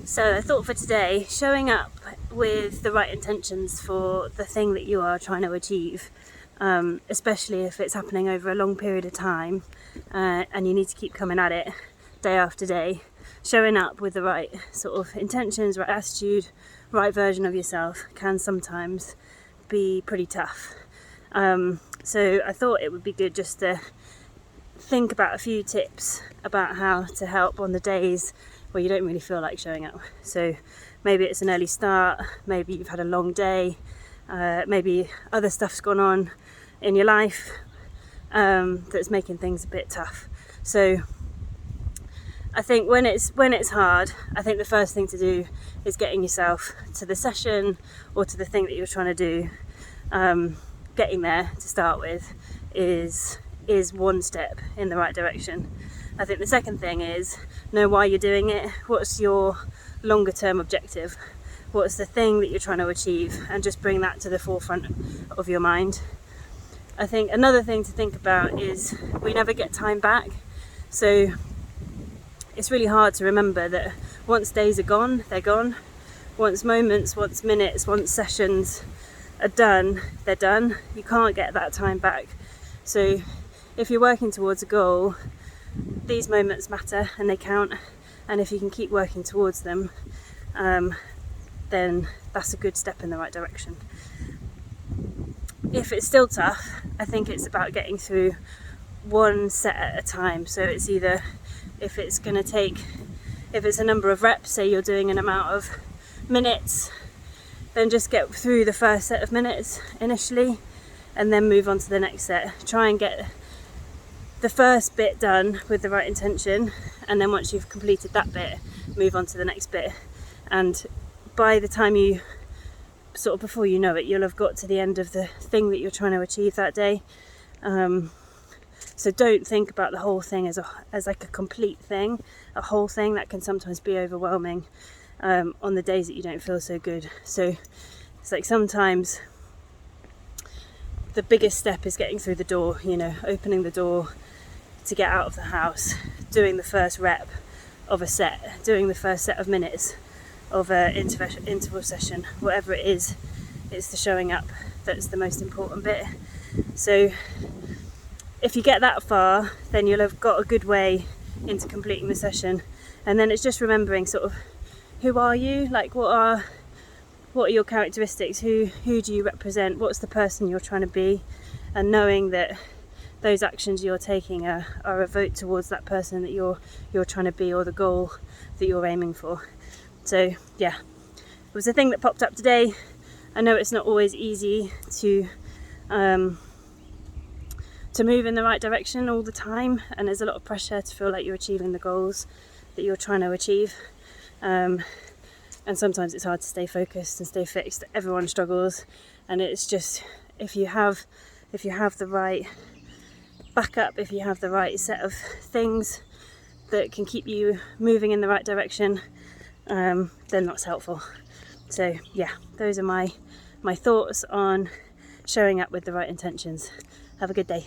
So I thought for today, showing up with the right intentions for the thing that you are trying to achieve, especially if it's happening over a long period of time and you need to keep coming at it day after day, showing up with the right sort of intentions, right attitude, right version of yourself can sometimes be pretty tough. So I thought it would be good just to think about a few tips about how to help on the days where you don't really feel like showing up. So maybe it's an early start, maybe you've had a long day, maybe other stuff's gone on in your life that's making things a bit tough. So I think when it's hard, I think the first thing to do is getting yourself to the session or to the thing that you're trying to do. Getting there to start with is one step in the right direction. I think the second thing is know why you're doing it. What's your longer term objective? What's the thing that you're trying to achieve? And just bring that to the forefront of your mind. I think another thing to think about is we never get time back. So it's really hard to remember that once days are gone, they're gone. Once moments, once minutes, once sessions are done, they're done. You can't get that time back. So if you're working towards a goal, these moments matter and they count, and if you can keep working towards them, then that's a good step in the right direction. If it's still tough, I think it's about getting through one set at a time. So it's either, if it's a number of reps, say you're doing an amount of minutes, then just get through the first set of minutes initially and then move on to the next set. Try and get the first bit done with the right intention, and then once you've completed that bit, move on to the next bit. And by the time you before you know it, you'll have got to the end of the thing that you're trying to achieve that day. So don't think about the whole thing as like a complete thing, a whole thing. That can sometimes be overwhelming on the days that you don't feel so good. So it's like sometimes the biggest step is getting through the door, opening the door to get out of the house, doing the first rep of a set, doing the first set of minutes of an interval session, whatever it is, it's the showing up that's the most important bit. So if you get that far, then you'll have got a good way into completing the session. And then it's just remembering sort of, who are you? Like what are your characteristics? Who do you represent? What's the person you're trying to be? And knowing that those actions you're taking are a vote towards that person that you're trying to be, or the goal that you're aiming for. So yeah, it was a thing that popped up today. I know it's not always easy to move in the right direction all the time, and there's a lot of pressure to feel like you're achieving the goals that you're trying to achieve. And sometimes it's hard to stay focused and stay fixed. Everyone struggles, and it's just if you have the right backup, if you have the right set of things that can keep you moving in the right direction, then that's helpful. So yeah, those are my thoughts on showing up with the right intentions. Have a good day.